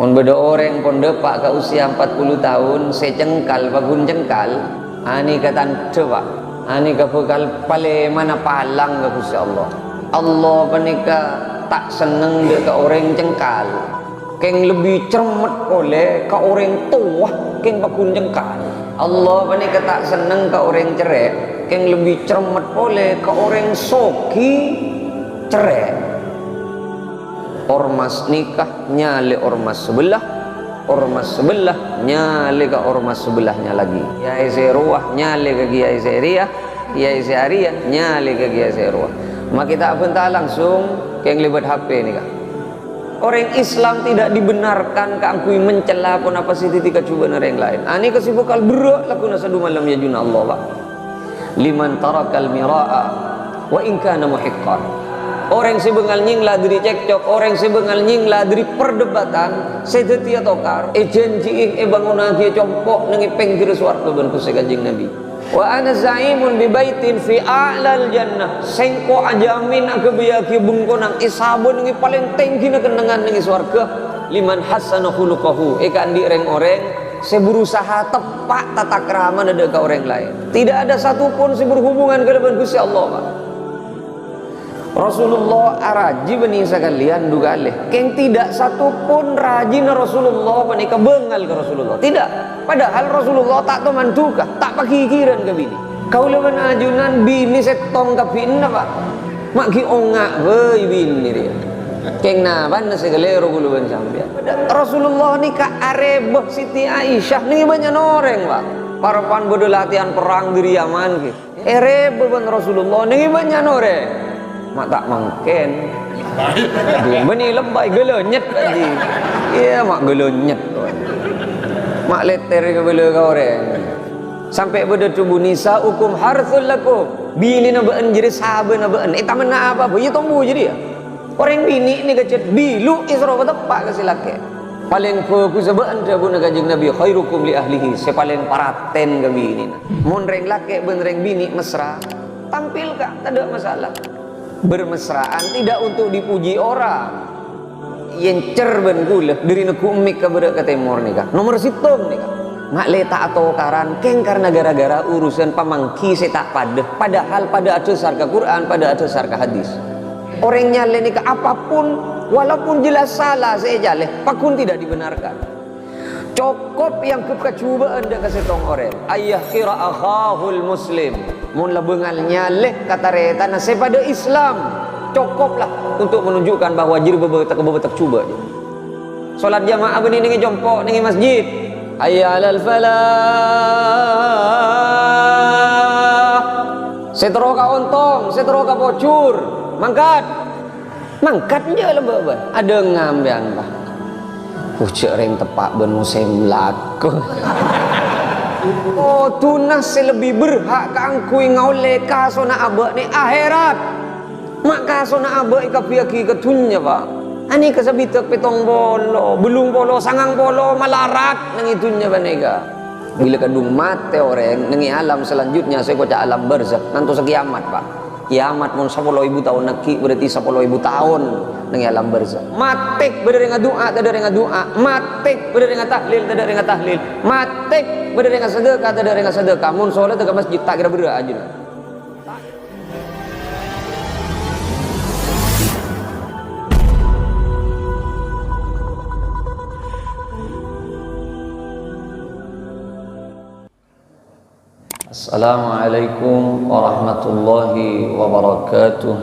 Mun beda orang pon depak ke usia 40 tahun, secengkal bagun cengkal, ani kata coba, ani ka bekal pale mana palang ke Gusti Allah. Allah panika tak seneng dia ke orang cengkal. Keng lebih cermet oleh ke orang tua, keng bagun cengkal. Allah panika tak seneng ke orang cerek, keng lebih cermet oleh ke orang soki cerek. Ormas nikah nyale ormas sebelah, ormas sebelah nyale ke ormas sebelahnya lagi. Kiai Seruah nyale ke Kiai Seriah, Kiai Seriah nyale ke Kiai Seruah. Maka kita bentar langsung yang libat HP nikah. Orang Islam tidak dibenarkan keangkui mencela pun apa sih titik coba yang lain. Ani kesibukal berat laku nasadu malam ya juna Allah Pak. Liman tarakal mira'a wa in kana muhiqqan. Orang sebengal nyinglah dari cekcok, orang sebengal nyinglah dari perdebatan, sedetia tokar, janji bangun lagi compok nengi penggir swarga ben Gusti Kanjeng Nabi. Wa ana zaimun bi baitin fi a'lal jannah. Sengko ajamin aku biyaki bungkonang isabun nengi paling tinggi na kenangan nengi swarga. Liman hasana khuluquhu. Eka andi orang saya berusaha tepat tata krama ada ke orang lain. Tidak ada satupun si berhubungan ke depan Gusti Allah Pak. Rasulullah araji bani sekalian dugaleh. Keng tidak satupun rajin Rasulullah panika bengal ke Rasulullah. Tidak. Padahal Rasulullah tak tahu mantuka, tak pakikiran ke bini. Kau leban ajunan bini setong ke bini Pak. Mak ki ongak wei bini dia. Keng naban segalero kuluban sampai. Rasulullah ni ka arebah Siti Aisyah ni banyak orang Pak. Parapan bodo latihan perang di Yaman ki. Arebah ban Rasulullah ni banyak orang. Mak tak mungkin. Beni lebay gelonyet aja. Iya mak gelonyet. Mak leter ke bela ka orang. Sampai beda tubuh nisa hukum harthul lakum. Bini na beun jadi sahabat na beun. Eta mena apa? Ieu tombu jadi ya. Orang bini ni kecet bilu isra tepak ke silake. Paling fokus beun tabu na Kanjeng Nabi khairukum li ahlihi. Se paling paraten ke bini na. Mun reng lake beun reng bini mesra. Tampil ka, tak ada masalah. Bermesraan tidak untuk dipuji orang. Yang cerben gula dari neku umik ke berak ke timur nikah. Nomor situng nikah. Mak letak atau karan keng karena gara-gara urusan pamangki saya tak pada. Padahal pada ada sarka Quran, pada ada sarka hadis. Orang nyale nikah apapun, walaupun jelas salah saya jale, pakun tidak dibenarkan. Cukup yang kekecubaan dah kasih tong orang. Ayah kira akhahul muslim. Mun lebengal nyaleh kata reta nase pada Islam. Cukuplah untuk menunjukkan bahawa jir bebetak cuba je. Solat jamaah beni ningi jompok ningi masjid. Hayya alal falah. Seteroka ontong, seteroka pocur. Mangkat. Mangkat je lah beban. Ada ngambian bah. Pucuk reng tepak ben musim laku. Oh tunas lebih berhak keangkui ngaule kasona abak ni akhirat. Mak kasona abak ika piaki ketunya Pak. Ani kasabitek petong bolo, belum bolo, sangang bolo, malarat nang itunya banega. Bila kadung mate orang nengi alam selanjutnya saya kocak alam barzakh nanti sekiamat Pak. Kiamat mun 10.000 tahun neki berarti 10.000 tahun nengi alam barzakh. Matik beda dengan doa, tak ada dengan doa. Matik beda dengan tahlil, tak ada dengan tahlil. Matik beda dengan sedekah, tak ada dengan sedekah. Mun solat ke masjid tak kira beda aja. Assalamualaikum warahmatullahi wabarakatuh.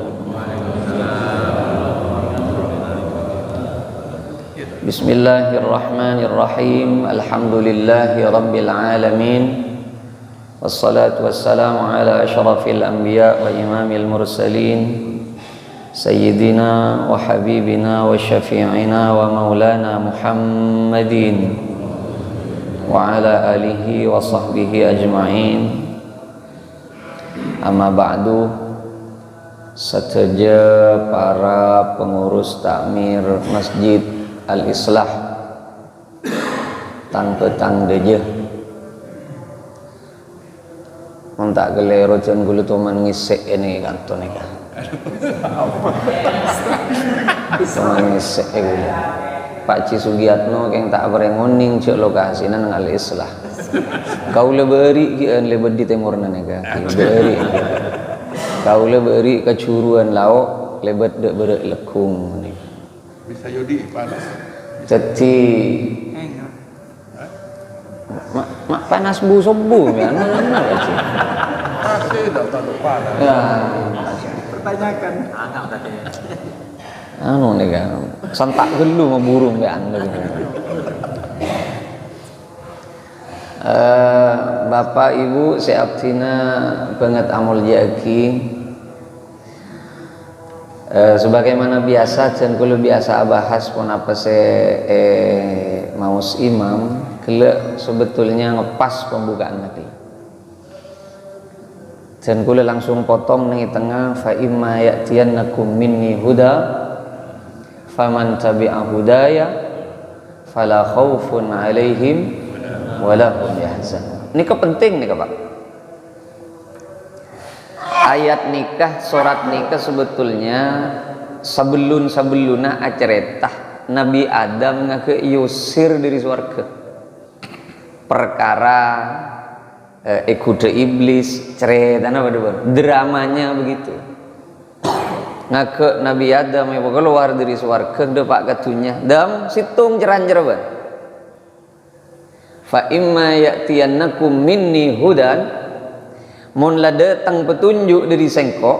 Bismillahirrahmanirrahim. Alhamdulillahi rabbil alamin. Wassalatu wassalamu ala asyrafil anbiya wa imamil mursalin sayyidina wa habibina wa syafi'ina wa maulana Muhammadin wa ala alihi wa sahbihi ajma'in. Amma ba'du. Sateja para pengurus takmir Masjid Al-Islah tang petang deje montak gelero jan gulu tuman ngisek ini kanton iki tuman ngisek gulu Pak Ci Sugiatno keng tak berengoning cek lokasi nan ngal islah. Kau leberi kian lebet di timur nanega. Leberi. Kau leberi kecuruan lauk lebet dek berek lekung. Bisa yodi panas. Jadi mak panas bu sobu ya. Masih tak tahu panas. Ya. Pertanyakan. Anu nih kan, santak gelu sama burung ya anda gitu. Bapak Ibu seabtina banget amul jaki. Sebagaimana biasa dan kalau biasa bahas pun apa maus imam, kele sebetulnya ngepas pembukaan nanti. Dan kule langsung potong nih tengah fa imma ya'tiyannakum minni huda faman tabi'a hudaya fala khaufun 'alaihim wala hum yahzanun. Ini penting nih Pak. Ayat nikah, surat nikah sebetulnya sebelum-sebelumna aceretah Nabi Adam ngake yusir dari surga. Perkara ikude iblis, cerita apa dramanya begitu. Ngake Nabi Adam yang keluar dari surga depak katunya dam situng ceranjer ban fa imma ya'tiyannakum minni hudan mun la datang petunjuk dari sengko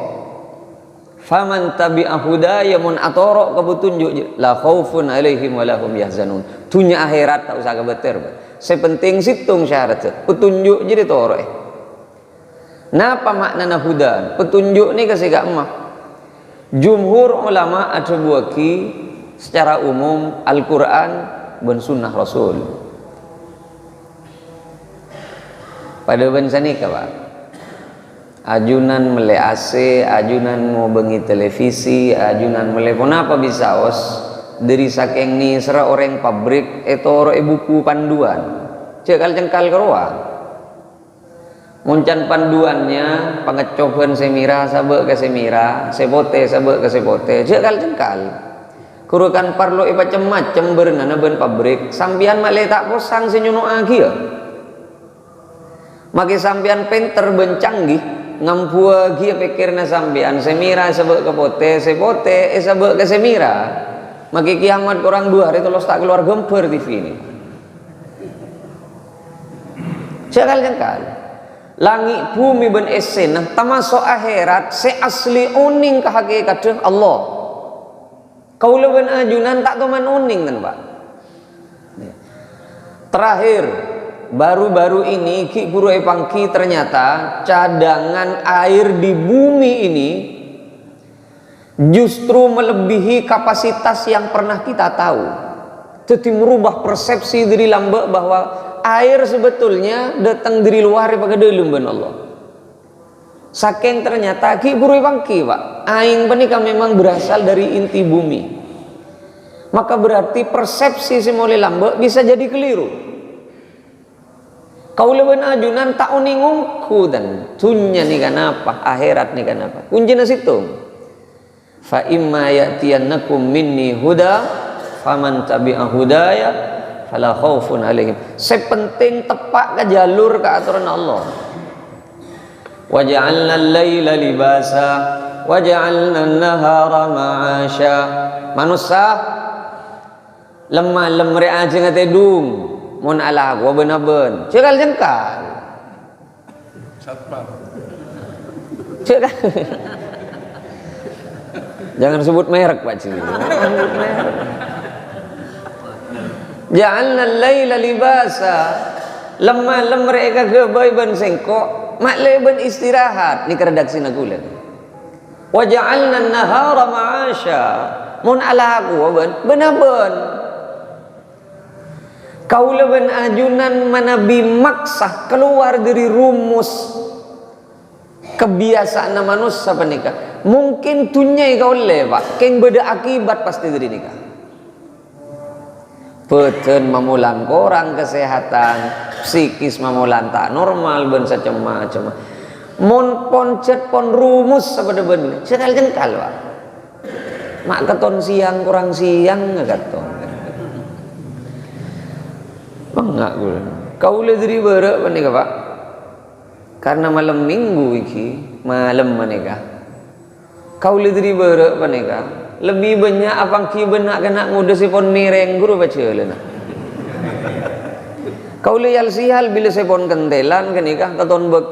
faman tabi'a hudaya mun atoro ke petunjuk la khaufun alaihim wa lahum yahzanun dunya akhirat tak usah kebeter sepenting situng syarat petunjuk jadi toro napa makna hudan petunjuk ni kasih gak emah. Jumhur ulama ada buaki secara umum Al-Quran dan Sunnah Rasul. Pada bangsa ni Pak, ajunan mele AC, ajunan mau bengi televisi, ajunan mele pun apa bisa os dari saking ni sera orang pabrik etoro buku panduan, cekal jengkal keruang. Muncan panduannya pengecoban semira sabek ke semira sepote sabek ke sepote jengkal kurukan parlo macam-macam bernana ben pabrik sampian male tak posang senyuno agi ya maki sampian penter ben canggih ngampu agi pikirna sampian semira sabek ke pote sepote sabek ke semira maki kiamat kurang 2 hari terus tak keluar gemper TV ini jengkal langit bumi ben esen nah termasuk akhirat se asli uning ke hakikat Allah kau leben ajunan tak teman uning kan Pak terakhir baru-baru ini Ki Guru Epangki ternyata cadangan air di bumi ini justru melebihi kapasitas yang pernah kita tahu jadi merubah persepsi dari lambek bahwa air sebetulnya datang dari luar pakai dalam ben Allah. Saking ternyata Ki Guru Pangki Pak, aing penika memang berasal dari inti bumi. Maka berarti persepsi si mulai lambek bisa jadi keliru. Kau leben ajunan tak uningungku dan dunya nih kan apa, akhirat nih kan apa. Kuncinya situ. Fa imma ya'tiyannakum minni huda faman tabi'a hudaya fala khaufun alaihim. Sepenting tepak ke jalur ke aturan Allah. Waja'alna al-laila libasa waja'alna an-nahara ma'asya. Manusia lemah lemre aja ngatedung mun ala gua benaben. Cekal jengkal. Satpam. Cekal. Jangan sebut merek Pak Cili. Sebut merek. Ja'alna al-laila libasa. Lemah lemre ka gebay ban sengko, mak leben istirahat ni redaksi nagulan. Wa ja'alna an-nahara ma'asya. Mun ala aku benaben. Kau leben ajunan manabi maksah keluar dari rumus kebiasaan manusia penikah. Mungkin tunyai kau Pak, keng beda akibat pasti dari nikah. Peten memulan korang kesehatan, psikis memulan tak normal ben macam-macam. Mon poncet pon rumus sabada ben. Sekal jengkal Pak. Mak keton siang kurang siang ngaton. Bangga kula. Kaula diri beureup menika Pak. Karena malam Minggu iki, malam menika. Kaula diri beureup menika. Lebih banyak apang ki benak kena ngudesipun mireng guru baca leuna. Kaula yal sihal bila sepon kentelan kenika taton bek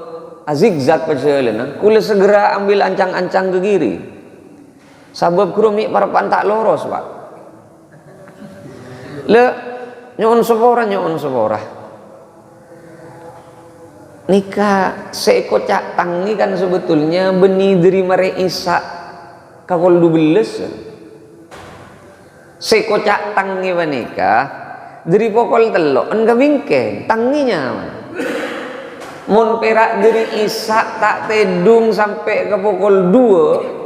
zigzag baca leuna. Kula segera ambil ancang-ancang ke kiri. Sabab kurumi parapan tak loros Pak. Le nyon sepora. Nikah seekor cak tang ni kan sebetulnya benih dari mare Isa kakol 12. Seekor cak tang ni nikah dari pokol telok enggak bingke tanginya. Mun perak dari Isa tak tedung sampai ke pokol 2.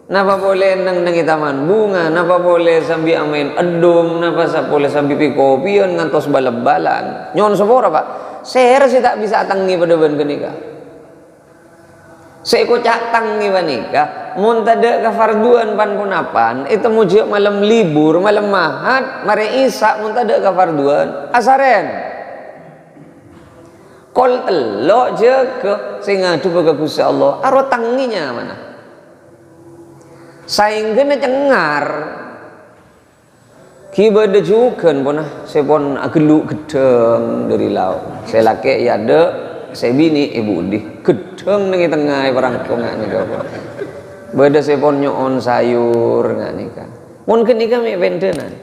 Napa boleh nang taman bunga, napa boleh sambil amain edung, napa boleh sambil pikopian ngantos balap-balan. Nyon sepora Pak. Saya sih tak bisa tangi pada ban kenika. Saya kocak tangi panika. Mun tada kafarduan pan punapan, itu mujud malam libur, malam mahat, mare Isa mun tada kafarduan, asaren. Kol telok je ke sehingga tu ke Gusti Allah. Aro tanginya mana? Saing kena cengar kiba dejukan pun saya pun geluk gedeng dari laut saya laki ya ada saya bini ibu di gedeng nengi tengah barang kongak ni kau beda saya pun nyon sayur ngak nikah mungkin nikah mi bentenan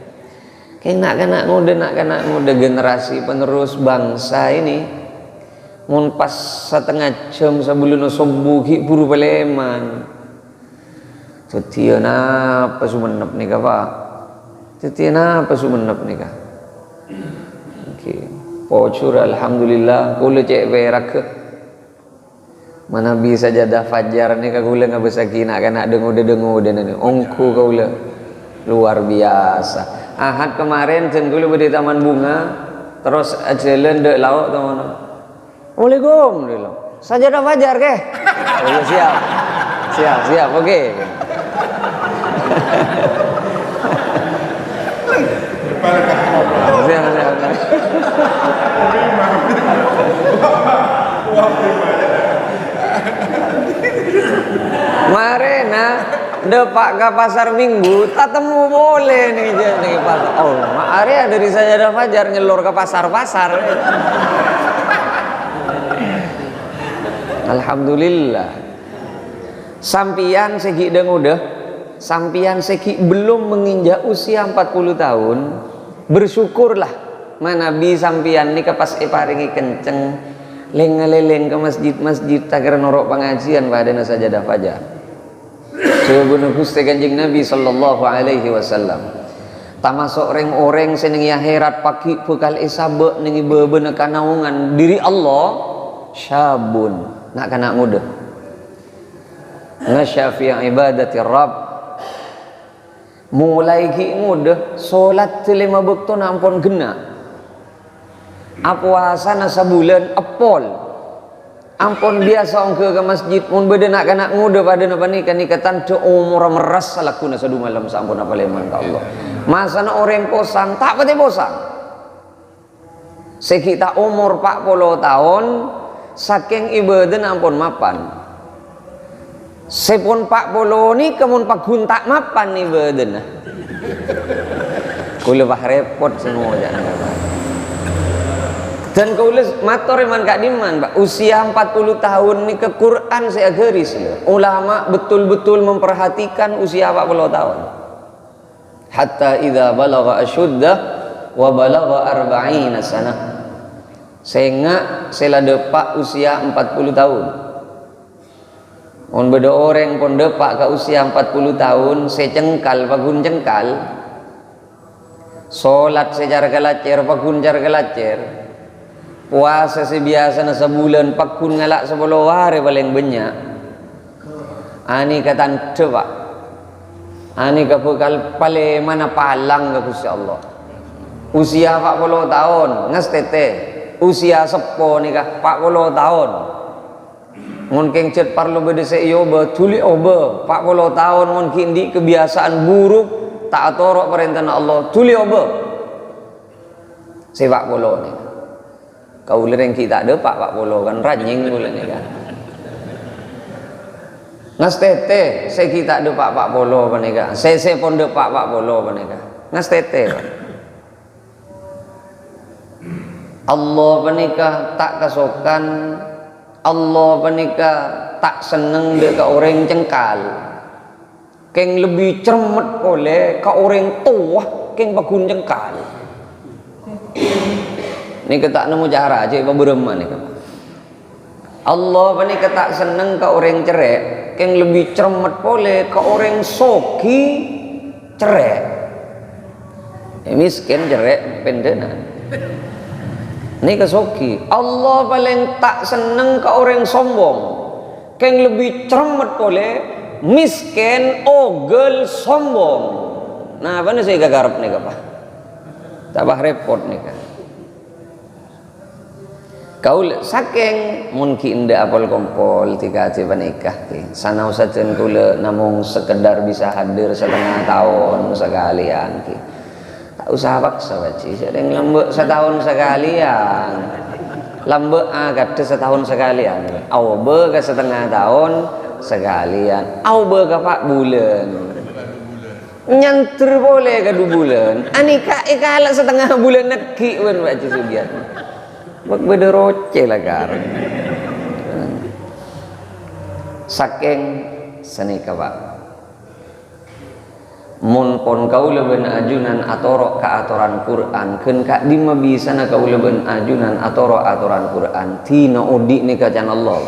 kayak nak muda generasi penerus bangsa ini mun pas setengah jam sebelum subuh ki buru peleman Setia apa sumenep nikah Pak? Setia apa sumenep nikah? Okey. Pocur alhamdulillah kula cek berak ke. Mana bisa jadah fajar nikah kula enggak bisa kina kan nak dengo dan ongku kula. Luar biasa. Ahad kemarin cen kula di taman bunga terus jalan dek laut teman. Assalamualaikum dulu. Sajadah fajar ke? Oh ya, siap. Okey. Marena depak ke pasar Minggu tak temu boleh nih jadi pasar. Oh, area dari sajadah fajar nyelur ke pasar-pasar. Alhamdulillah. Sampian segi deng udah. Sampian seki belum menginjak usia 40 tahun, bersyukurlah manabi sampian ni kapas paringi kenceng lengaleleng ke masjid tagar norok pengajian pada sajadah fajar. Sebab Gusti Kanjeng Nabi sallallahu alaihi wasallam. Tamasuk orang senengi akhirat pagi bekal isabe nengi bebeuna kanaungan diri Allah syabun nak kana muda. Nasyafi ibadati Rabb mulai ki mudah solat 5 waktu nampun gena puasa na sabulan apol ampun biasa ongke ke masjid mun beda nak kana muda pada napa nikatan tu umur meras salakuna sadu malam sampun apa leman ka Allah masana orang posang tak pati posang sekita umur 40 tahun saking ibadah ampun mapan sepon pak polo ni kemun pak guntak mapan nih badan kula bah repot semua jangan dan kula matur iman kak diman Pak usia 40 tahun ni ke Quran saya garis ya. Ulama betul-betul memperhatikan usia 40 tahun hatta idza balagha asyuddah wa balagha 40 sanah sehingga saya depak usia 40 tahun. On beda orang pun depak ke usia 40 tahun saya cengkal pagun cengkal solat secara kelacer pagun cara kelacer puasa sebiasa na sebulan pakun ngalak 10 hari paling banyak ani katan Pak ani kapekal paling mana palang ke Gusti Allah usia 40 tahun ngas tete usia sepo nikah 40 tahun mungkin cet parlo bede seyo ba tuli oba 40 tahun mungkin di kebiasaan buruk tak atorok perintah Allah tuli oba sepak bola ni. Kau lereng kita ada pak bola kan rajing bola ni kan. Ngas tete saya kita ada pak bola apa ni kan. Saya pun ada pak bola apa ni kan. Ngas tete. Allah panika tak kasokan, Allah panika tak seneng dek ke orang cengkal. Keng lebih cermet oleh ke orang tua, keng bakun cengkal. Ni kita nemu cara aja beberapa ni kan. Allah panika tak seneng ke orang cerai, keng lebih cermet oleh ke orang soki cerai. Miskin cerai pendenan. Ini kesoki. Allah paling tak seneng ke orang sombong. Keng lebih cermet oleh miskin ogel sombong. Nah, apa nih saya gagarap nih apa? Tabah repot nih kan. Kau saking mungkin ndak apol kompol tiga aja nikah ti. Sanau sajen kula namung sekedar bisa hadir setengah tahun sekalian ki. Tak usah paksa baci. Sering lembek setahun sekalian. Lembek kata setahun sekalian. Au be ke setengah tahun sekalian. Au be ke 4 bulan. Nyanter boleh ke 2 bulan. Anika ikala setengah bulan neki pun baci sugian. Bak beda roce lah kar. Saking senika pak. Mun pon kau leben ajunan atoro ka atoran Quran, ken kak dima bisa na kau leben ajunan atoro atoran Quran. Tina odi ni kacan Allah.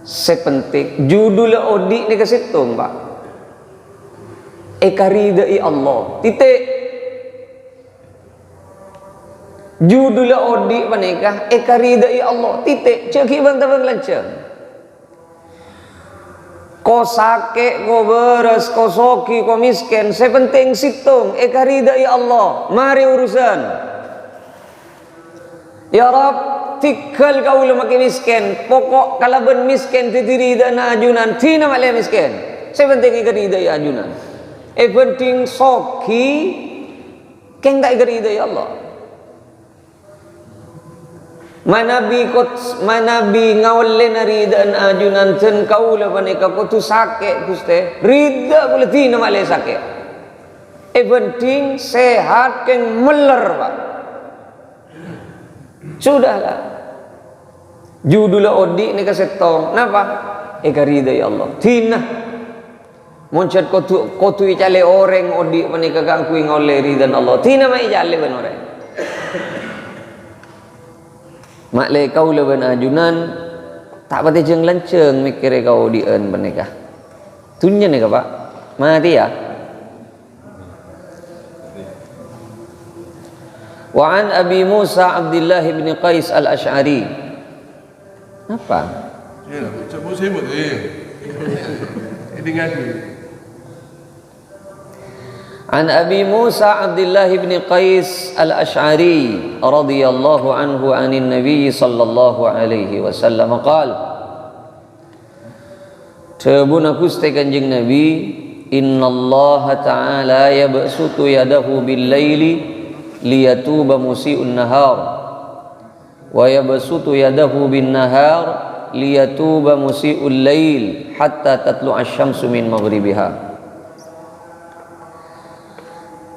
Sepenting judul odi ni kesitung pak. Ekaridai Allah. Titik. Judul odi panikah ekaridai Allah. Titik. Ceki bang lancang. Ko sakit, ko beres, ko soki, ko miskin, sepenting situng ekaridai Allah. Mari urusan. Ya Rab, tikal kau makin miskin. Pokok kalaban miskin titiri dan ajunan tina malay miskin. Sepenting ekaridai ajunan. Penting soki keng tak ekaridai Allah. Manabi ngawal nari dan ajunan ten kaula panika ko tu sakit guste rida boleh tina malay sakit. Penting sehat keng meler pak. Sudahlah. Judul odi ni kasetong. Napa? Eka ridai Allah. Tina. Munchat ko tu icale orang odi panika gangkuing oleh ridan Allah. Tina mai icale ben orang. Mak le kau leben ajunan tak pati jeng lanceng mikir kau dien menikah. Tunya nih pak, mati ya. Wa an Abi Musa Abdullah bin Qais al-Ash'ari. Apa? Ya, coba saya buat ini ngaji. عن أبي موسى عبد الله بن قيس الأشعري رضي الله عنه عن النبي صلى الله عليه وسلم قال تبونا كست kanjeng Nabi inna Allah ta'ala yabsutu yadahu bil laili liyatuba musii'un nahar wa yabsutu yadahu bin nahar liyatuba musii'ul lail hatta tatlu'a asy-syamsu min maghribiha.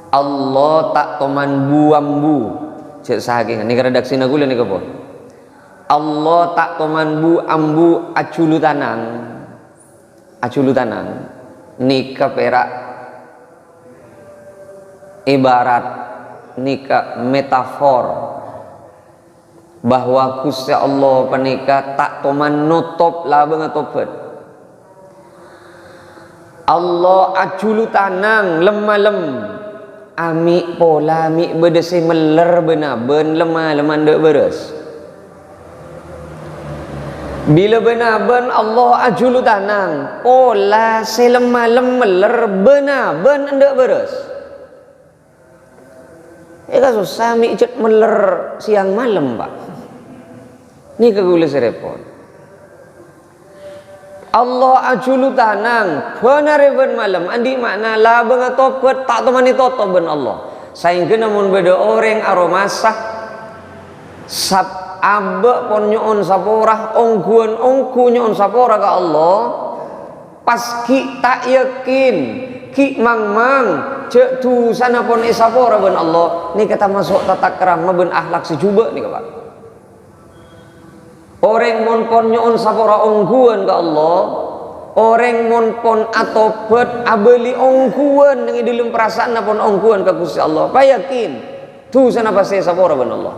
Allah tak toman buambu cek saking ni redaksi nagula ni kepo. Allah tak toman bu ambu aculu tanang nika perak ibarat nika metafor bahwa Gusti Allah panika tak toman nutup lah banget topet. Allah aculu tanang lemah-lem ami pola mi bedesi meler benaben lemah dek beres. Bila benaben Allah ajulu tanang pola selemah meler benaben dek beres. Eka susah mi icet meler siang malam pak. Ni kagule serepot. Allah ajulu tanang benar ben malam andi makna la benga topet tak temani toto ben Allah Sehingga namun beda orang aromasah sab abe pon nyoon sapora ongguan ongku nyoon sapora ke Allah pas ki tak yakin ki mang cek tu sana pon isapora ben Allah ni kata masuk tata krama ben akhlak sejuba ni kawan. Orang mon pon nyoon sapora ongguan ke Allah, orang mon pon atobat abeli ongguan dengan dalam perasaan pon ongguan ke Gusti Allah. Pa yakin tu sana pasti sapora ben Allah.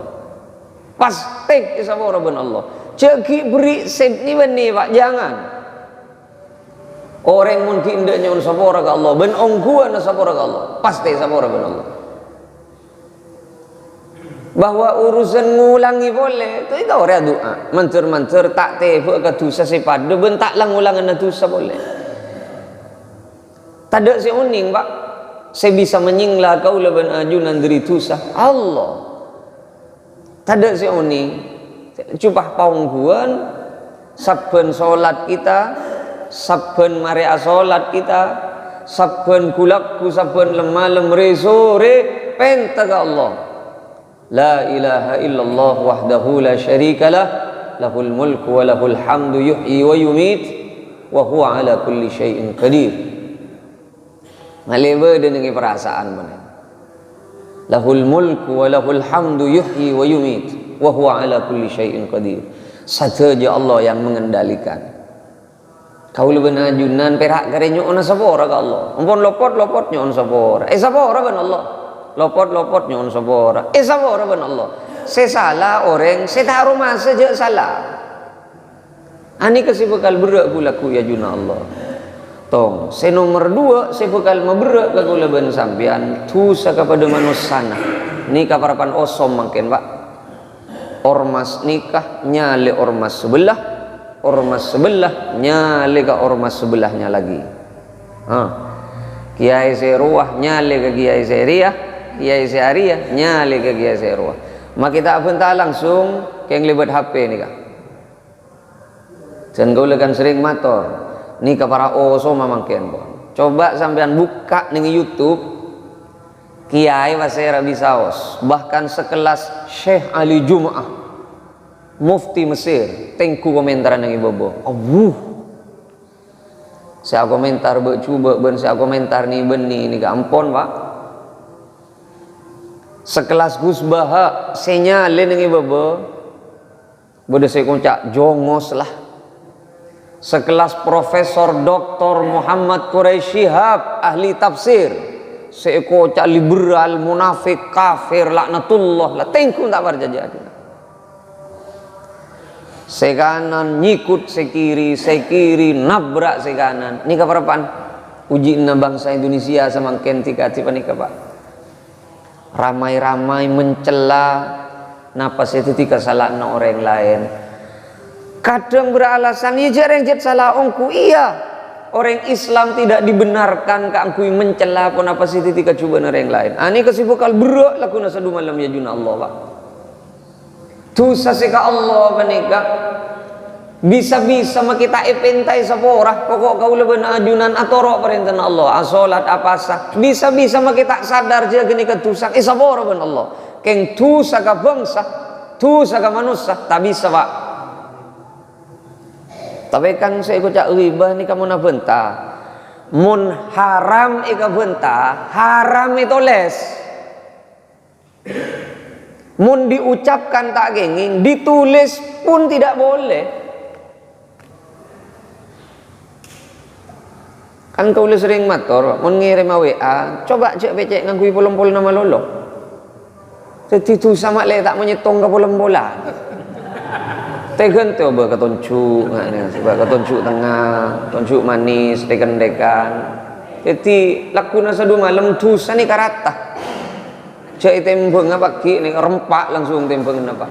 Pasti isapora ben Allah. Cek ki beri sep ni ben ni Pak, jangan. Orang mun ki indak nyoon sapora ke Allah, ben ongguan sapora ke Allah. Pasti sapora ben Allah. Bahwa urusan ngulangi boleh tu itu orang doa mencer tak tefuk ke dosa sepada bentak lang ulangan dosa boleh tak ada si uning Pak saya bisa menyinglah kau leban ajunan dari dosa Allah tak ada si uning cupah paungguan saben solat kita saben maria solat kita saben kulakku saben lemah lemre sore penta ke Allah. La ilaha illallah wahdahu la syarika lah lahul mulku wa lahul hamdu yuhyi wa yumit wa huwa ala kulli syai'in qadir. Malebe dengan perasaan mana lahul mulku wa lahul hamdu yuhyi wa yumit wa huwa ala kulli syai'in qadir. Saja Allah yang mengendalikan. Kau lebih najunan perak kare nyoon sapora ka Allah. Ampun lopot nyoon sapora. Sapora kan Allah. Lopot nyoon sapora. Sapora ben Allah. Saya salah orang, saya taruh masa je salah. Ani kasih bekal berak kulaku ya juna Allah. Tong, saya nomor 2, saya bekal meberak ke kula ben sampean tusa kepada manusia. Nikah parapan osom mungkin Pak. Ormas nikah nyale ormas sebelah nyale ke ormas sebelahnya lagi. Kiai seruah nyale ke kiai seriah. Kiai Syariah nyale ke Kiai Syarwah. Mak kita bentar langsung keng libat HP ni kah. Dan kau lekan sering motor. Ni ke para oso mamangken bon. Coba sampean buka ning YouTube Kiai Wasera Bisaos, bahkan sekelas Syekh Ali Jum'ah, Mufti Mesir, tengku komentaran yang ibu-ibu. Saya komentar coba ben saya komentar ni beni ni gampon Pak. Sekelas Gus Baha senyalin yang ibu beda saya kuncak jongos lah. Sekelas Profesor Dr. Muhammad Quraisy Shihab ahli tafsir saya kuncak liberal munafik kafir laknatullah lah tengku tak berjajah. Saya kanan nyikut saya kiri nabrak saya kanan. Ini kapan uji bangsa Indonesia sama kentika tiba nih Pak. Ramai-ramai mencela napas itu kesalahan orang lain. Kadang beralasan ya jarang jet salah ongku iya. Orang Islam tidak dibenarkan keangkui mencela pun apa sih ketika coba orang lain. Ani kesibukal berak laku nasadu malam ya juna Allah Pak. Dosa seka Allah menikah. Bisa-bisa kita epentai sapora pokok kau leben ajunan atorok perintah Allah asolat apa sah bisa-bisa kita sadar je gini ketusak sapora ben Allah keng tusa ka bangsa tusa ka manusia tak bisa Pak. Tapi kan saya ikut cak riba ni kamu nak bentah mun haram ika bentah haram itu les mun diucapkan tak genging ditulis pun tidak boleh. Kan kau sering motor, mun ngirim WA, coba cek becek ngangkui polom-polom nama lolo. Itu sama le tak menyetong ke polom bola. Tegen tu ber ketoncu ngane, sebab ketoncu tengah, toncu manis, dekan-dekan. Jadi lakuna sadu malam tu sani karata. Cek tembeng apa ki ni rempak langsung tembeng apa.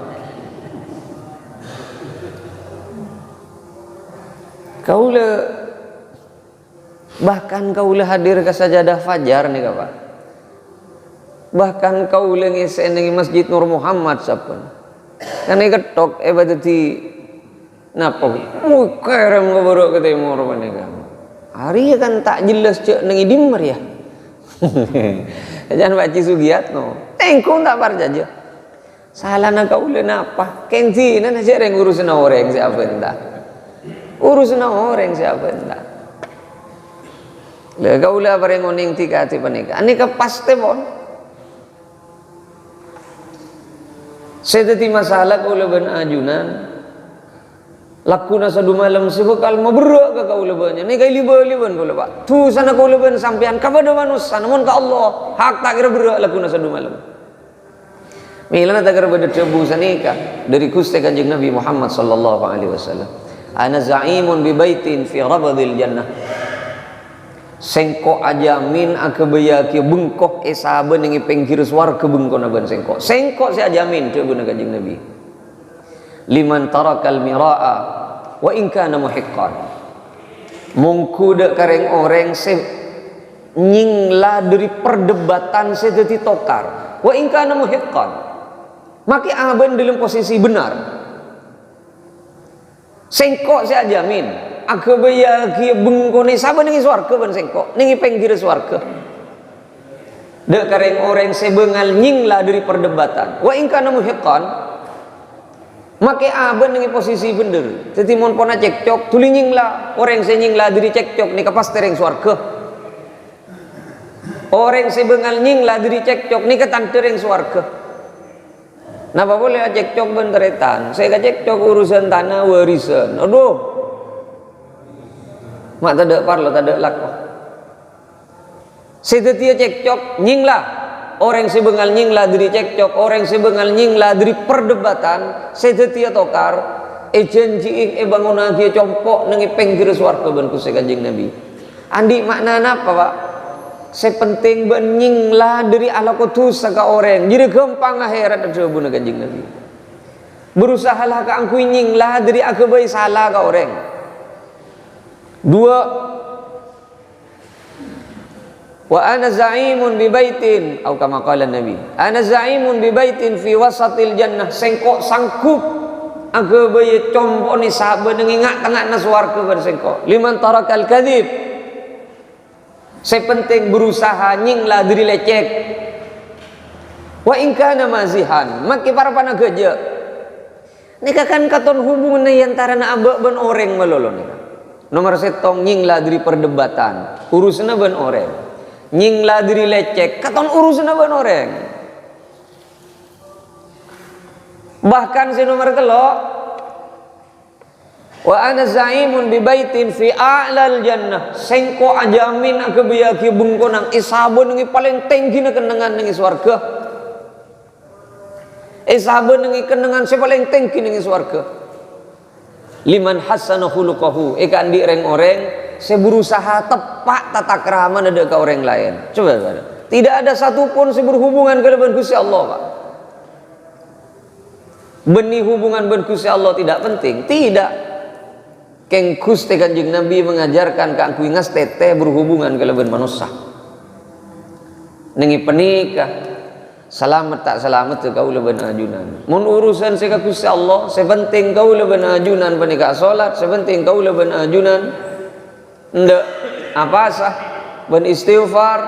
Kau le bahkan kau hadir ke sajadah fajar nih Pak. Bahkan kau ngisen di Masjid Nur Muhammad sapun. Kan ketok badati napa? Kerem ke baru ke timur panika. Hari kan tak jelas cek nengi dimmer ya. Jangan baca Sugiatno. Engkau tak parjaja. Salah nak ulen apa? Kengti nana cereng urusan orang siapa entah. Urusan orang siapa entah. Le kaula bareng oning tika ati panika. Ani ka paste bon. Sedeti masalah kaula ben ajunan. Lakuna sadu malam sebekal mabruk ka kaula banyak. Ni kai liban kaula Pak. Tu sana kaula ben sampean kapada manusia namun ka Allah hak tak kira berak lakuna sadu malam. Milana tak kira beda tebu sanika dari Gusti Kanjeng Nabi Muhammad sallallahu alaihi wasallam. Ana za'imun bi baitin fi rabdil jannah. Sengko ajamin akabaya ki bengkok esaben ngi pinggir swarga bengkona ban sengko. Sengko si ajamin tebu na Kanjeng Nabi. Liman tarakal miraa wa in kana muhiqqan. Mungku de kareng orang se nyingla dari perdebatan sedeti tokar. Wa in kana muhiqqan. Maki aben dalam posisi benar. Sengkok saya jamin. Aku baya kia bengkone saban nengi swarga ban sengkok. Nengi pinggir swarga. Dek kareng orang sebengal nyingla dari perdebatan. Wa in kana muhiqqan. Maki aben nengi posisi bener. Jadi mon pona cekcok tuli nyingla. Orang se nyingla dari cekcok ni kapas tereng swarga. Orang sebengal nyingla dari cekcok ni ketan tereng swarga. Napa boleh cekcok benteretan? Saya cekcok urusan tanah warisan. Aduh. Mak tak parlo tak laku. Setetia cekcok nyingla. Orang sebengal nyingla dari cekcok, orang sebengal nyingla dari perdebatan, setetia tokar, janji bangun lagi compok nengi pinggir swarga ban Gusti Kanjeng Nabi. Andi makna apa, Pak? Sepenting benyinglah dari ala kutus saka orang jadi gampang akhirat ada buna Kanjeng Nabi. Berusahalah ka angku nyinglah dari aku bayi salah ka orang. Dua, wa ana za'imun bi baitin atau kama qala Nabi. Ana za'imun bi baitin fi wasatil jannah. Sengkok sangkup aku bayi compok ni sahabat ngingak tengah swarga ban sengkok. Liman tarakal kadzib. Saya penting berusaha nyinglah diri lecek. Wa in kana mazihan, maki para panageja. Nika kan katon hubungan antara na abak ben orang malolo nika. Nomor setong nyinglah diri perdebatan, urusna ben orang. Nyinglah diri lecek, katon urusna ben orang. Bahkan si nomor telok wa ana za'imun bi baitin fi a'lal jannah. Sengko ajamin aku biyaki bungkonang isabun ngi paling tinggi na kenangan ngi swarga. Isabun ngi kenangan si paling tinggi ngi swarga. Liman hasana khuluquhu. Ikan di orang se berusaha tepak tata krama ada ke orang lain. Coba. Tidak ada satupun se berhubungan ke dengan Gusti Allah, Pak. Benih hubungan dengan Gusti Allah tidak penting. Tidak. Keng Gusti Kanjeng Nabi mengajarkan ka angku ingas tete berhubungan ke leben manusia. Nengi penikah selamat tak selamat tu kau leben ajunan. Mun urusan se ka Gusti Allah, sepenting kau leben ajunan penikah salat, sepenting kau leben ajunan ndak apa sah ben istighfar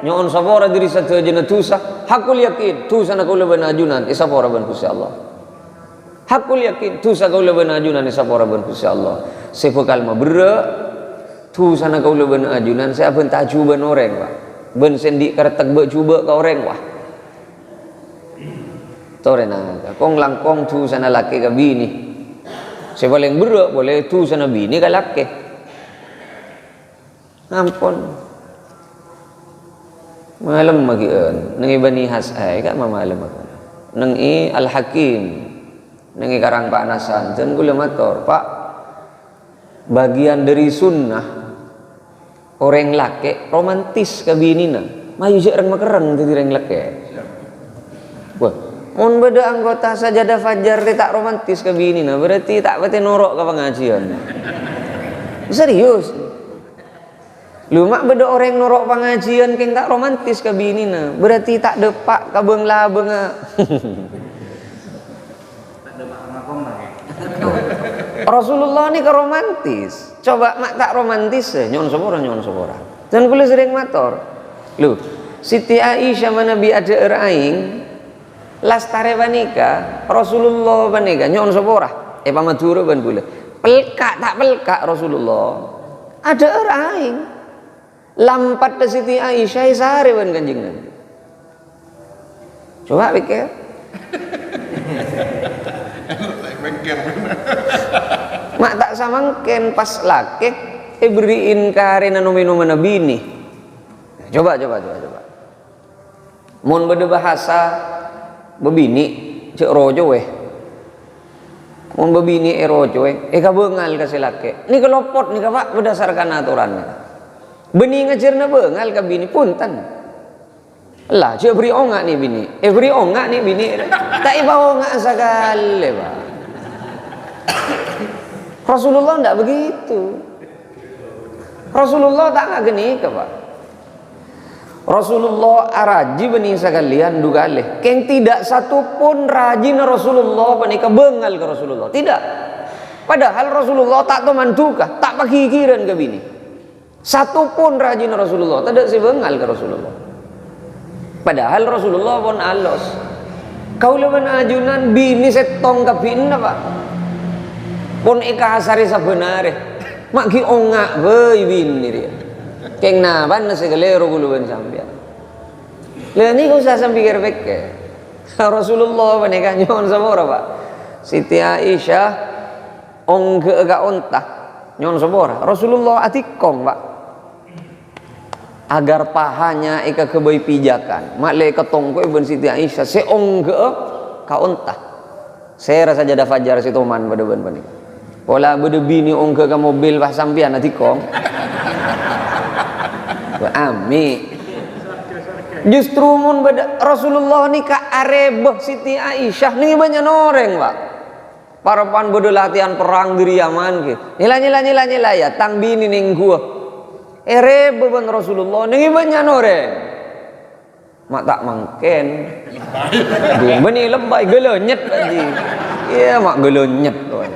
nyon sabora diri satu jenah tusa. Hakul yakin tusa na kau leben ajunan isapora ben Gusti Allah. Hakul yakin tu sa kaula ben ajunan sa pora ben Gusti Allah. Sepekal mabere tu sana kaula ben ajunan saya ben tak cuba orang, Pak. Ben sendi karetek be cuba ka orang wah. Torena kong langkong tu sana laki ka bini. Se paling bere boleh tu sana bini ka laki. Ampun. Malam magieun nang ibani hasai ka mamalem ako. Nang Al-Hakim nengi karang panasan dan gula mator Pak, bagian dari sunnah orang laki romantis ke binina mayu sih orang makeran jadi orang laki. Wah, mon beda anggota sajadah fajar dia tak romantis ke binina berarti tak berarti norok ke pengajian. Serius. Lu mak beda orang norok pengajian keng tak romantis ke binina berarti tak depak ke bengla benga. Rasulullah ini romantis. Coba mak tak romantis nyon sopora. Dan kulo sering mator. Lu, Siti Aisyah manabi ada aing lastare banika Rasulullah banika nyon seborah pamadura ban kula pelkak tak pelkak Rasulullah ada aing lampat ke Siti Aisyah sare ban Kanjeng Nabi. Coba pikir. Mak tak samangken pas laki beriin karena nomen-nomen Nabi ini. Coba. Mun beda bahasa bebini cek rojo weh. Mun bebini rojo weh. Kabengal kasih laki. Ini kelopot nih Pak berdasarkan aturannya. Beni ngajarna bengal ka bini punten. Lah cek beri ongak nih bini. Beri ongak nih bini. Tak iba ongak sekali Pak. Rasulullah tidak begitu. Rasulullah tak gini ke Pak. Rasulullah araji bening sekalian dugaleh. Keng tidak satu pun rajin Rasulullah panika bengal ke Rasulullah. Tidak. Padahal Rasulullah tak tahu mantukah, tak pakikiran ke bini. Satu pun rajin Rasulullah, tidak si bengal ke Rasulullah. Padahal Rasulullah pun alos. Kau leban ajunan bini setong ke bini Pak. Pun ika hasari sebenarnya mak ki ongak beuy bini dia keng naban segelero guluban sampean lha niku usah sampikir beke Rasulullah panika nyon sabora Pak Siti Aisyah ongge ga ontah nyon sabora Rasulullah atikong Pak agar pahanya ika kebeuy pijakan mak le ketong koe ben Siti Aisyah se ongge ka ontah saya rasa jada fajar situman badeban panika pola bede bini ongke ke mobil pas sampean nanti kong. Ami. Justru mun beda Rasulullah ni ka arebeh Siti Aisyah ni banyak noreng Pak. Parapan bede latihan perang diri Yaman ki. Nyela ya tang bini ning gua. Arebeh ban Rasulullah ni banyak noreng. Mak tak mangken. Beni lebay gelenyet aji. Iya mak gelenyet tuh.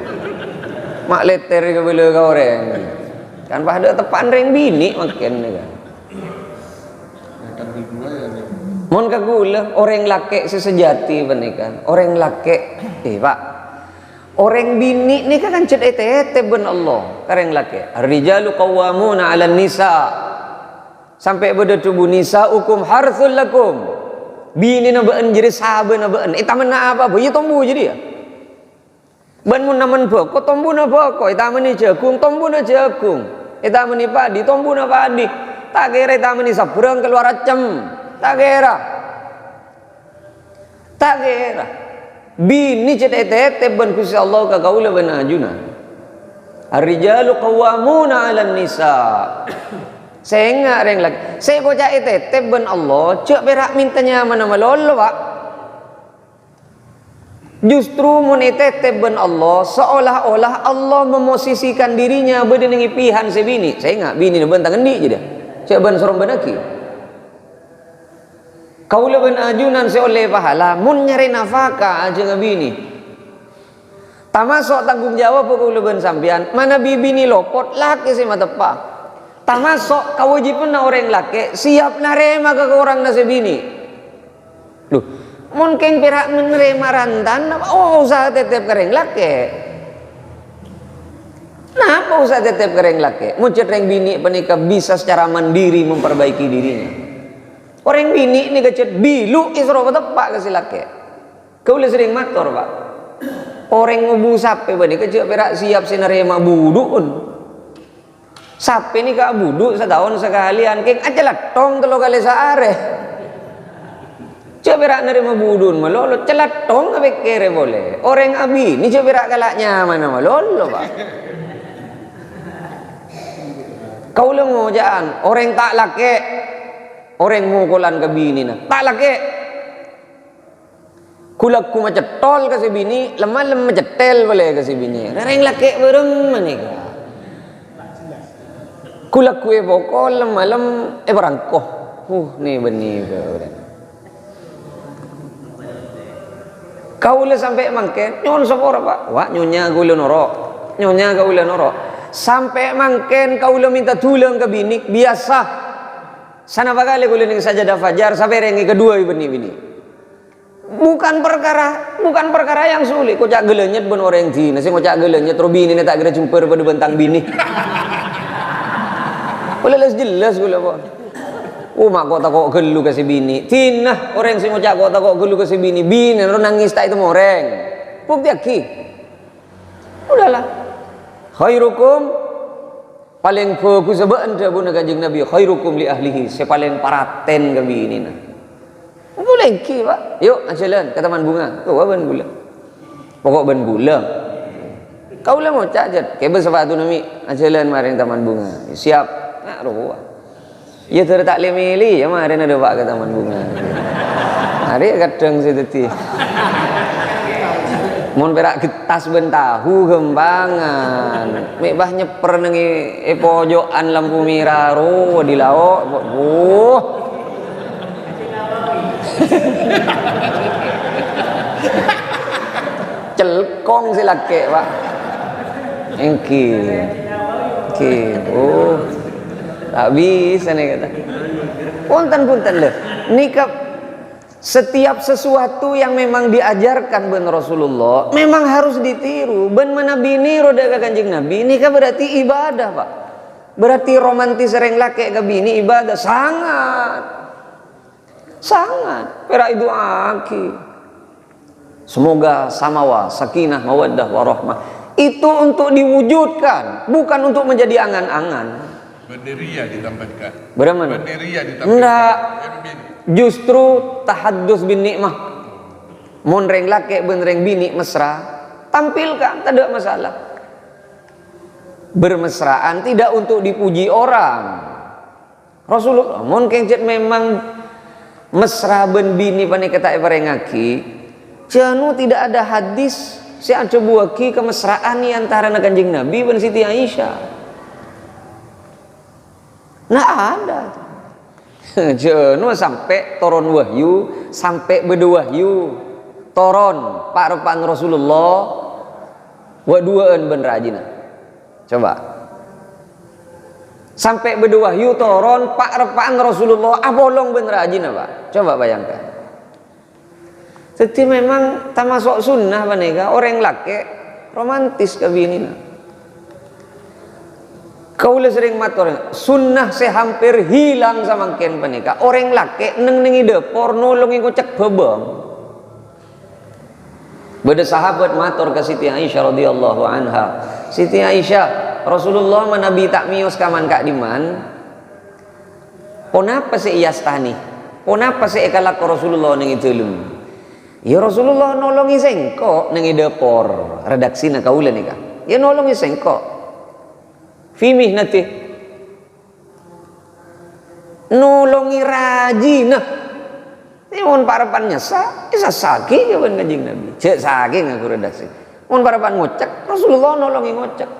Mak leter ke bela ke orang kan pada tepan ring bini makin ni kan mon kagula orang laki sesejati pernikahan orang laki Pak orang bini ni kan cet ete ben Allah kareng laki ar-rijalu qawwamuna 'alan nisa sampai beda tubuh nisa hukum harthul lakum bini na beun jadi sahabe na beun eta mena apa bayi tombu jadi ya ban mun naman boko tombuna boko eta meni jagung tombuna jagung eta meni padi tombuna padi tak kira eta meni sabrang keluar acem tak kira bini cet ete ban Gusti Allah ka kaula ban ajuna ar-rijalu qawwamuna 'alan nisa senga reng lagi saya bocah ete ban Allah cek berak mintanya mana malolo Pak. Justru munitete ben Allah seolah-olah Allah memosisikan dirinya bedenengi pihan sebini. Saya enggak bini ben tangan di jadi. Cek ben sorong benaki. Kaula ben ajunan seoleh pahala mun nyari nafkah aja ngabini. Tamasok tanggung jawab kaula ben sampean. Mana bibini lopot laki si matepa. Tamasok kewajiban orang laki siap narema ke orang na sebini. Loh mungkin pihak menerima rantan usah tetep kering laki kenapa usah tetep kering laki muncul reng bini penikah bisa secara mandiri memperbaiki dirinya orang bini ini kecet bilu isro tepak kasih laki kau boleh sering mator Pak orang ngubu sape bani kecet pihak siap sinerima budun sape ini kak budu setahun sekalian keng aja lah tong telo kali saare coba nerima budun malolo celat tong abe kere boleh orang abi ni coba kalaknya mana malolo Pak kau lengo jaan orang tak laki orang mukulan ke bini na tak laki kulakku macetol ke si bini lemah macetel boleh ke si bini orang laki berem menika kulakku bokol lemah berangkoh ni benih ke orang kaula sampai mangken nyon sapora Pak wah nyonya kaula noro sampai mangken kaula minta tulang ke bini biasa Sana bakal kuliah ning sajadah fajar sampai rengi kedua bini. Bukan perkara yang sulit. Kocak gelenyet ben orang di, nasi kocak gelenyet robini tak kira jumpa pada bentang bini. Boleh jelas gula apa. Mak kok takok gelu kasih bini. Tinah orang sing ngocak kok takok gelu kasih bini. Bini nangis tak itu orang. Bukti aki. Udahlah. Khairukum paling fokus sebab anda pun kanjeng Nabi khairukum li ahlihi. Saya paling paraten ke bini nah. Boleh ki pak. Yuk jalan ke taman bunga. Kau ban gula. Pokok ban gula. Kau lah mau cajat. Kebel sepatu nami jalan maring taman bunga. Siap. Nak roh. Ya tak boleh milih ya mari ada pak ke taman bunga. Hari kadang sedeti. Mon perak getas ben tahu gembangan. Mek bah nyeper nengi pojokan lampu merah ro di lauk. Celkong si laki pak. Engki. Oh. Tak bisa nih kata. Punten leh. Nikah setiap sesuatu yang memang diajarkan ben Rasulullah memang harus ditiru. Ben mana bini roda ke kanjeng Nabi. Nikah berarti ibadah pak. Berarti romantis sering laki ke bini ibadah sangat. Perak itu aki. Semoga samawa sakinah mawaddah warahmah itu untuk diwujudkan, bukan untuk menjadi angan-angan. Beneria ditambahkan. Bagaimana? Beneria ditambahkan. Enggak. Justru tahaddus bin nikmah. Mon reng laki ben reng bini mesra, tampilkan, tak ada masalah. Bermesraan tidak untuk dipuji orang. Rasulullah mon kengcet memang mesra ben bini pane kata rengaki. Janu tidak ada hadis saya coba ki kemesraan ni antara kanjeng Nabi ben Siti Aisyah. Nah ada. Jenu sampai turun wahyu, sampai berwahyu turun pak repan Rasulullah wa duaan ben rajina. Coba. Sampai berwahyu turun pak repan Rasulullah abolong ben rajina, Pak. Coba bayangkan. Jadi memang tak masuk sunnah paneka orang laki romantis ke bini. Kau sering matur sunnah saya hampir hilang sama ken panika. Orang laki nengi depor nolongi kocak bebang. Beda sahabat matur ke Siti Aisyah radhiyallahu anha. Siti Aisyah, Rasulullah menabi tak mios kaman kak diman. Ponapa si iyastani? Ponapa si ekalak Rasulullah nengi telum? Ya Rasulullah nolongi sengko nengi depor redaksi na kaula nika. Ya nolongi sengko. Fimih nanti nolongi rajina ini mohon parapannya isa saki kawan kanjeng Nabi cek saki ngaku redaksi mohon parapan ngocak Rasulullah nolongi ngocak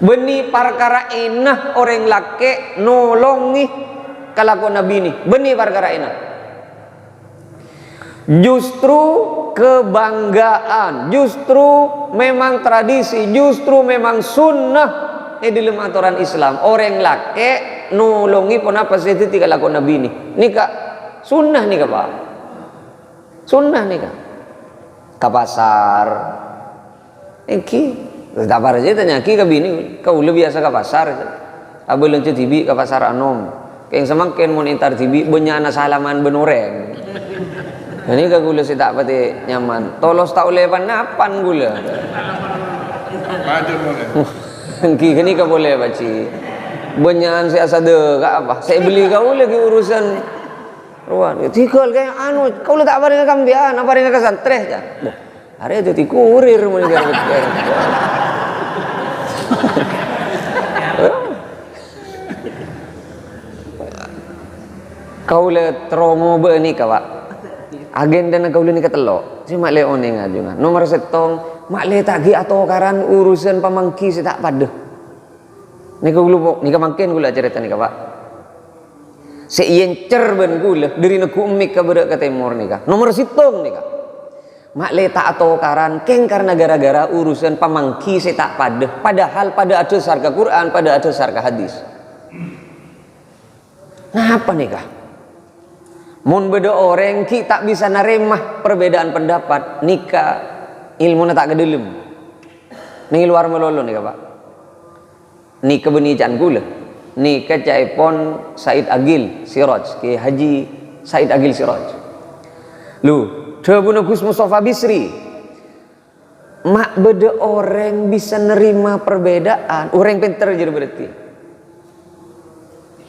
beni perkara inah orang laki nolongi kalaku Nabi ini beni perkara inah justru kebanggaan justru memang tradisi justru memang sunnah di dalam aturan Islam orang laki nolongi pun apa sih itu kalau lakukan Nabi ini nikah sunnah nikah Pak sunnah nikah ke pasar ki tak apa aja tanya ki ke bini kau lebih biasa ke pasar abel lencet tibi ke pasar anom kayak semakin monitor tibi benyana salaman benoreng ini ke gula sih tak pati nyaman tolos tak lepan napan gula Ada boleh. Ki kini kau boleh baca. Banyak saya asada kak apa? Saya beli kau lagi urusan ruan. Tikal kayak anu kau letak apa dengan kambian, apa dengan kesantres ya? Hari itu tikurir meninggal betul. Kau le tromo beni kawak. Agenda nak kau le ni ketelo. Cuma le oning aja. Nomor setong. Mak le tagi atau karan urusan pamangki saya tak pada. Nika gulu nika mangkin gula cerita nika Pak. Seien cerben gula dari neku umik ke berak ke timur nika. Nomor sitong nika. Mak le tak atau karan keng karena gara-gara urusan pamangki saya tak pada. Padahal pada ada sarka Quran, pada ada sarka hadis. Ngapa nikah? Mun beda orang ki tak bisa nerima perbedaan pendapat, nikah ilmu tak kedelem. Ning luar melolo nikah Pak. Nikah beni jan gula. Nikah caipon Said Agil Siraj, Ki Haji Said Agil Siraj. Lu, Debuna Gus Mustafa Bisri. Mak beda orang bisa nerima perbedaan, orang pinter jadi berarti.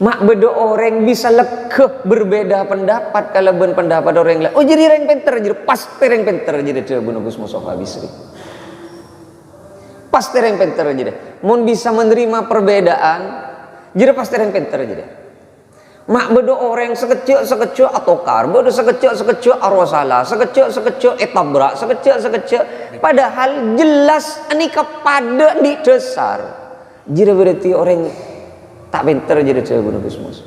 Mak beda orang bisa lekeh berbeda pendapat kalau ben pendapat orang lain. Oh jadi orang pinter jadi pasti orang pinter jadi Debuna Gus Mustafa Bisri. Pasti orang pinter jadi. Mun bisa menerima perbedaan, jadi pasti orang pinter jadi. Mak beda orang sekecil atokar, beda sekecil arwasala, sekecil etabrak, sekecil padahal jelas ini kepada di dasar. Jadi berarti orang tak pinter jadi Debuna Gus Mus.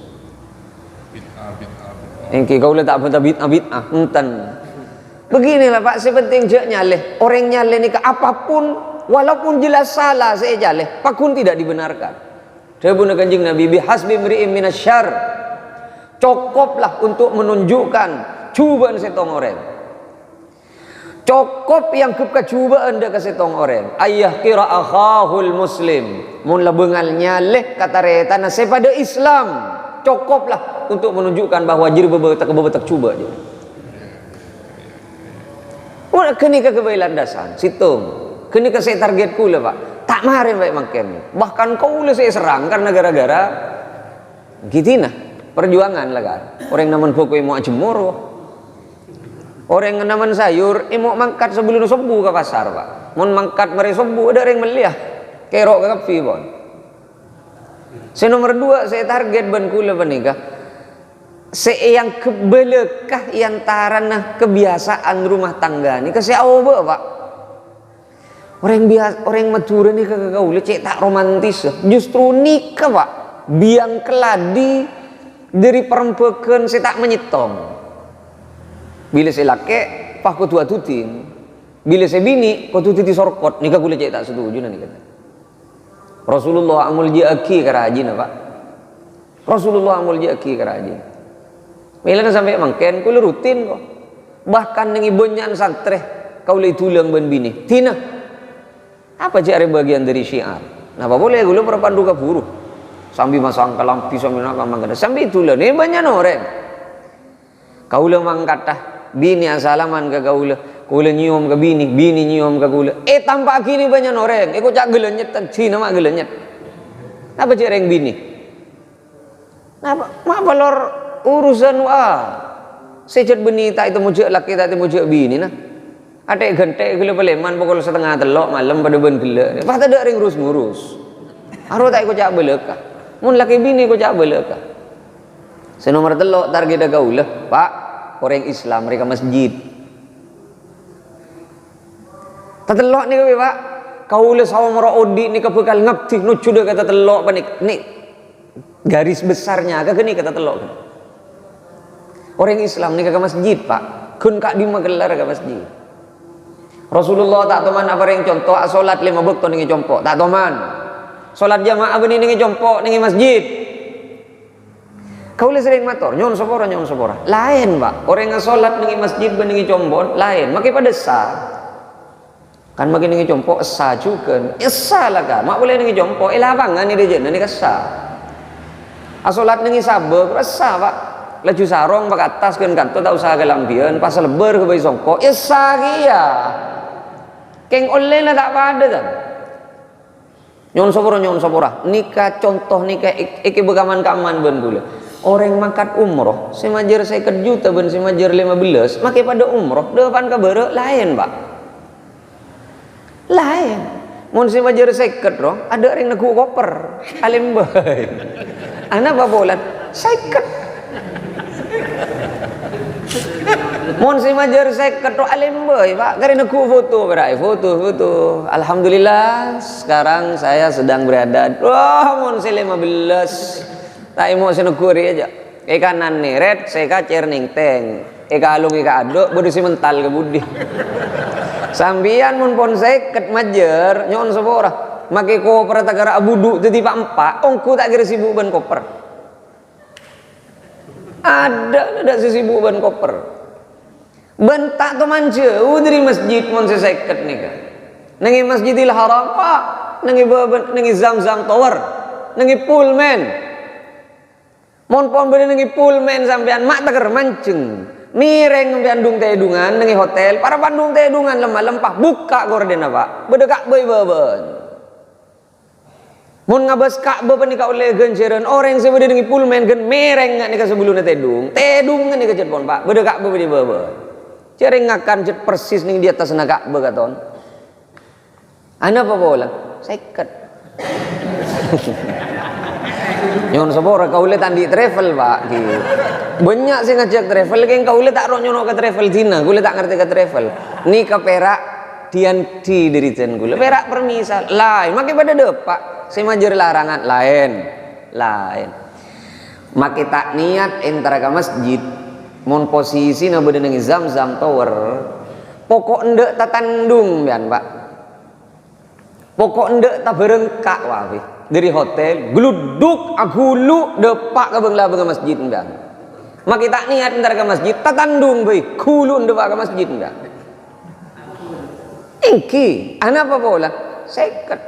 Engki kau tak bid'ah enten. Beginilah Pak, sepenting je nyaleh. Orang nyaleh ni ke apapun walaupun jelas salah saya nyaleh, pakun tidak dibenarkan. Debuna Kanjeng Nabi bihasbi mri'in minasyarr. Cukuplah untuk menunjukkan cubaan setong orang. Cukup yang kecubaan dia ke setong orang. Ayah kira akhahul muslim. Mun bengal nyaleh kata retana sepada Islam. Cukuplah untuk menunjukkan bahwa jir bebetak cuba je. Udah kini ke kebelandasan situng. Kini ke saya target kula Pak. Tak marin baik makan. Bahkan kau saya serang karena gara-gara gitina. Perjuangan lah kan. Orang naman pokok mau jemur. Orang naman sayur mau mangkat sebelum subuh ke pasar Pak. Mau mangkat mari subuh ada orang meliah. Kerok ke kafe bon. Nomor 2 saya target ban kula panikah. Yang kebelekah antara kebiasaan rumah tangga ni kasi awo Pak. Orang biasa orang mature ni kagak cek tak romantis. Justru nikah Pak. Biang keladi dari perempuan saya tak menyetong. Bila saya laki, pak kau tua tutin. Bila saya bini, kau tuti sorkot. Nikah gula cek tak setuju nanti kata. Rasulullah amul jiaki kerajin apa? Rasulullah amul jiaki kerajin. Bila sampai mangken, kau rutin kok. Bahkan nengi bonyan santre, kau le tulang ben bini. Tina, apa cari bagian dari syiar? Napa boleh gula perpandu ke buruh? Sambil masang kalampi sambil nak mangkata sambil itulah ni banyak orang kaula mangkata bini asalaman ke kaula nyium ke bini nyium ke kaula tampak kini banyak orang ikut cak gelenyet Cina mak gelenyet apa cak orang bini apa mak balor urusan sejat beni tak itu mujak laki tak itu mujak bini nah ada gentek gila paleman pukul setengah telok malam pada ben gila pas ada orang ngurus harus tak ikut cak belakang mun laki bini ko jak belaka. Senomor telok target gaulah, Pak, orang Islam mereka masjid. Tatelok ni ke Pak, kaulah sawo mara odi ni kebekal ngabdi nuju dah kata telok panik. Ni garis besarnya agak gini kata telok. Orang Islam ni ke masjid, Pak. Kun kak di magelar ke masjid. Rasulullah tak teman apa yang contoh salat 5 waktu ni compok, tak teman. Solat jamaah begini nih jompok nih masjid. Kau sering motor nyon sepora. Lain Pak. Orang yang solat nih masjid begini jompok lain. Makai pada sah. Kan makin nih jompok sah juga. Sah lah kan. Mak boleh nih jompok. Lapangan nih dia nih kesah. Solat nih sabar sah Pak. Laju sarong pak atas kan kanto tak usah galampian. Pas lebar ke bayi songkok. Sah kia. Keng oleh lah tak pada kan. Nyon sopora nikah contoh nikah iki begaman kaman ben gula orang makat umroh semajer saya juta ben semajer 15 makai pada umroh depan kabere lain Pak lain mun semajer seket roh ada orang neku koper alim bae ana babolan seket mun semajer seket roh alim bae Pak kare neku foto berai foto alhamdulillah sekarang saya sedang berada mun 15 tak mau senekuri aja kanan nih red saya kacer ning teng kalung aduk budi mental ke budi sambian mun pon seket majer nyon sepora make koper tagara abudu jadi Pak 4 ongku tak kira sibuk ban koper Ada sesibuk ban koper. Ben tak to manja dari masjid mon seseket nih kan. Nengi Masjidil Haram pak, nengi Zam-Zam Tower, nengi Pullman. Mon pon beri nengi Pullman sampean mak taker mancing. Mireng sampean dung tedungan nengi hotel, para Bandung tedungan lemah lempah buka gorden apa? Bedekak boy beben. Mun ngabas Ka'bah panika oleh genceran orang sebede nengi Pullman gen mereng ngak nika sebelumnya tedung ngak nika cet pon pak, bedekak boy beben. Cereng ngakan cet persis ning di atas na Ka'bah katon. Ana apa bola? Seket. Nyon sabora kaule tandi travel pak gitu. Banyak sih ngajak travel keng kaule tak ro nyono ke travel Cina, kaule tak ngerti ke travel. Ni ke Perak tianti dari ten kaule. Perak permisal lain, makai pada depak. Saya majer larangan lain. Makai tak niat entara ke masjid. Mon posisi na beda nengi Zam-Zam Tower. Pokok ndek tatandung bian pak. Pokok ndek tak berengkak wae dari hotel gluduk agulu depak ke bengla ke masjid ndang. Maka tak niat ntar ke masjid tatandung bae kulu depak ke masjid ndang. Engki ana apa bola seket.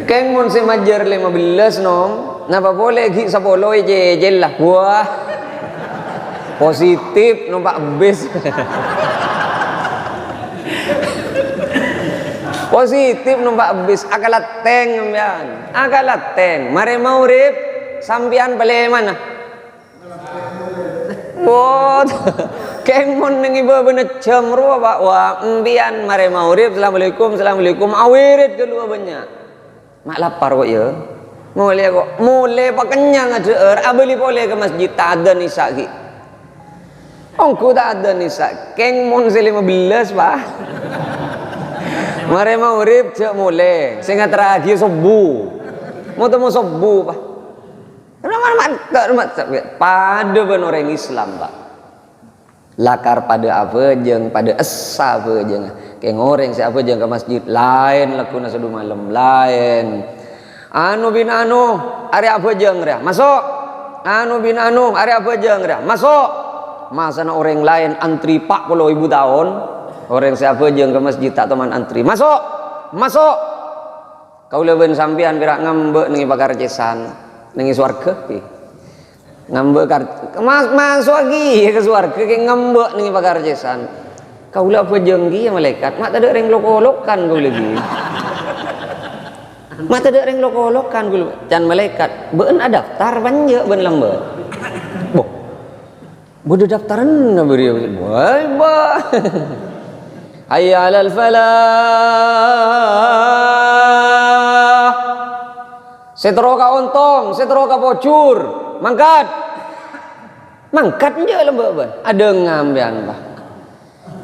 Keng mon se majer 15 nom napa boleh gi sapolo jejel lah wah positif numpak bis. Positif numpak bis akalat teng sampean. Akalat teng. Mare maurib sampean balik mana? Bot. Keng mon nengi bebeuna jam ru Pak. Wah, embian mare maurib assalamualaikum awirit kedua banyak. Mak lapar kok ya. Mulai pak kenyang aja. Abeli boleh ke masjid tak ada nisa ki. Ongku tak ada nisa. Keng mon 15 Pak. Mare maurib cek mulai sehingga terakhir subuh mau temu subuh pak pada ben orang Islam pak lakar pada apa jeng pada esa apa jeng kayak ngoreng siapa jeng ke masjid lain lakuna sedu malam lain anu bin anu hari apa jeng ria masuk anu bin anu hari apa jeng ria masuk masa orang lain antri 40.000 tahun. Orang siapa jeng ke masjid tak teman antri masuk kau leben sampean berak ngambek nengi pakar cesan nengi swarga pi ngambek masuk lagi ke swarga ke ngambek nengi pakar cesan kau apa jeng ki malaikat mak tak ada reng lokolokan kau lagi mak tak ada reng lokolokan kau dan malaikat beun ada daftar banyak ben lembe boh bodoh daftaran na beri wah bah hayya 'alal falah. Setroka ontong, setroka pocur, mangkat aja lembe ben. Ada ngambean bah.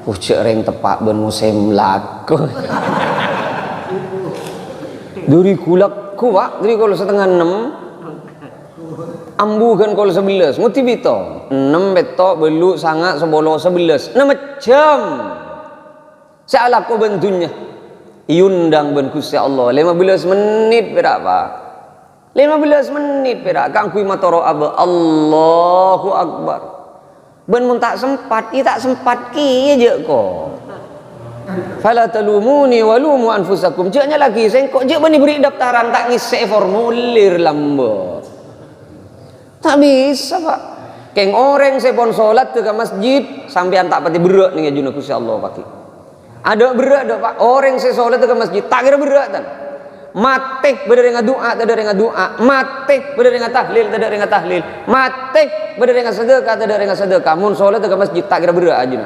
Pucuk reng tepak ben musim laku. Dari kulak kuak, dari kalau setengah 6. Ambu kan kalau 11, nguti bito. 6 betok belu sangat sebolo 11. 6 jam. Salah ko bentunya iundang ben Gusti Allah 15 menit berapa 15 menit berak kang kui matoro aba Allahu Akbar ben mun tak sempat tak sempat ki je ko fala talumuni walumu anfusakum jeknya lagi sengkok jek bani beri daftaran tak ngisi formulir lambo tak bisa pak keng orang sepon salat ke masjid sampean tak pati berak ning ajuna Gusti Allah paki ada berat ada pak orang sesolat ke masjid tak kira berat kan mati beda dengan doa tak ada dengan doa mati beda dengan tahlil tak ada dengan tahlil mati beda dengan sedekah tak ada dengan sedekah mun solat ke masjid tak kira berat aja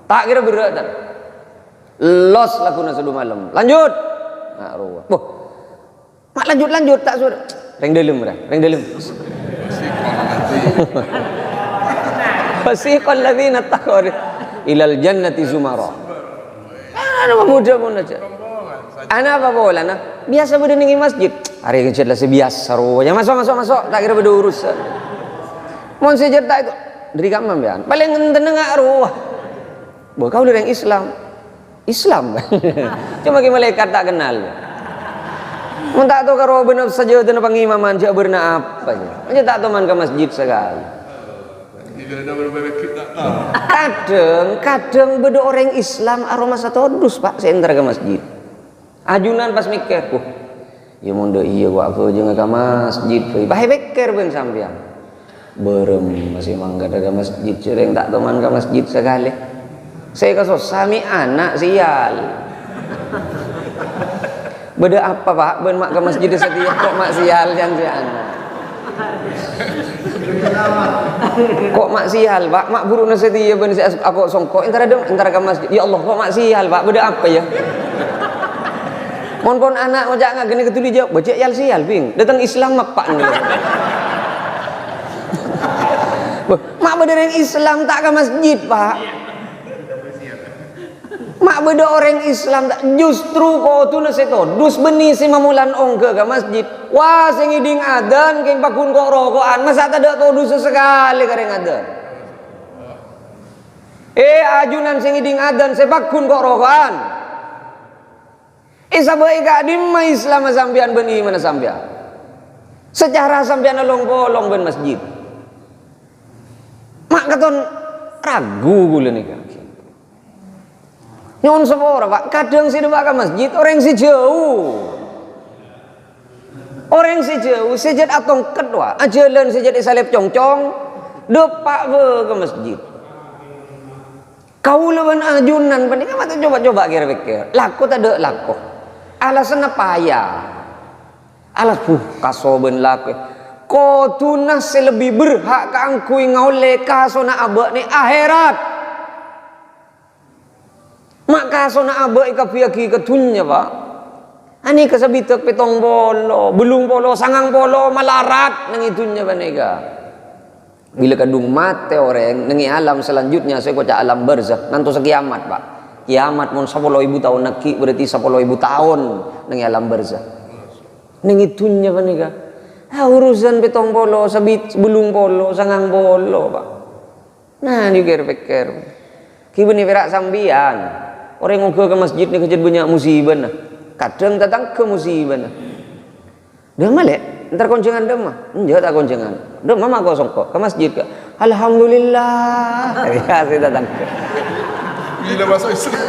tak kira berat kan los lakuna sedu malam lanjut nah ruwah boh mak lanjut tak sudah reng dalam fasiqal ladzina taqaw ilal jannati zumara. Ana muda aja. Ana apa bola nah? Biasa beda ning masjid. Hari kecil lah sebiasa roja. Masuk. Tak kira beda urusan. Mon sejerta itu dari kamam ya. Paling ngenten ngak ruah. Bo kau orang Islam. Cuma ke malaikat tak kenal. Mun tak tahu karo bener saja dan pengimaman dia berna apa nya. Dia tak tahu man ke masjid sekali. Jika ada beberapa kita tak tahu. Kadang beda orang Islam aroma satodus Pak saya entar ke masjid. Ajunan pas mikir, ya mundur iya gua aku jeung ke masjid euy. Bae beker ben sampean. Berem masih mangga ke masjid cereng tak teman ke masjid sekali. Saya kasus sami anak sial. Beda apa Pak? Ben mak ke masjid setia kok mak sial jan si anak. Kok mak sial Pak? Mak buruk setia ben si aku songkok entar ke masjid. Ya Allah kok mak sial Pak? Beda apa ya? Mon anak ngajak ngagene ketuli jawab, bocek yal sial bing. Datang Islam apa nih? Mak beda orang Islam tak ke masjid Pak. Mak beda orang Islam tak justru kau tu naseto dus beni si mamulan ongke ke masjid. Wah sing iding adan keng pakun kok rokokan masa tak ada tau dus sekali kareng adan. Ajunan sing iding adan sepakun kok rokokan. Sabai ka di ma Islam sampean beni mana sampean. Secara sampean nolong bolong ben masjid. Mak katon ragu gula nih kan. Nyon sepora Pak, kadang si dewa ke masjid orang si jauh. Orang si jauh sejat atong kedua, ajalan sejat isalip congcong, depak ke masjid. Kau lawan ajunan panik amat coba-coba kira-kira. Laku tak ada laku. Alasan apa ya? Alas kasoben laku. Kau tunas lebih berhak kangkui ngaule kasona abak ni akhirat. Mak kasona abak ikapiaki ketunya Pak. Ani kasabitak petong bolo, belum bolo, sangang bolo, malarat nang itunya banega. Bila kadung mate orang nengi alam selanjutnya saya kocak alam barzakh nanti sekiamat Pak. Kiamat mun 10.000 tahun neki berarti 10.000 tahun nengi alam barzakh. Nengi itunya banega. Urusan petong bolo, sabit belum bolo, sangang bolo Pak. Nah dipikir-pikir. Kibeni perak sambian. Orang ngukul ke masjid ni kejadian banyak musibah nah. Kadang datang ke musibah nah. Dah malek, ntar koncengan dah mah. Enggak tak koncengan. Dah mama kau songkok ke masjid ke. Alhamdulillah. Ya saya datang ke. Bila masuk Islam.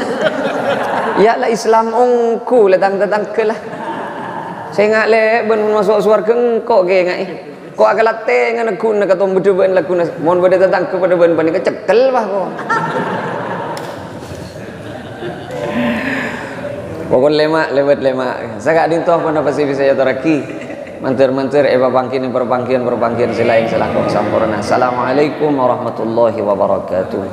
Ya lah Islam ongku datang ke lah. Saya ngak le ben masuk surga engkau ke ngai. Kau agak latih ngan aku nak katom bedu-bedu laku nas. Mohon bade datang ke pada ben panik kecekel bah kau. Pokok lemak, lewat lemak. Saya gak dintoh pada pasti bisa ya teraki. Mantir-mantir, perpangkian silaing selaku sampurna. Assalamualaikum warahmatullahi wabarakatuh.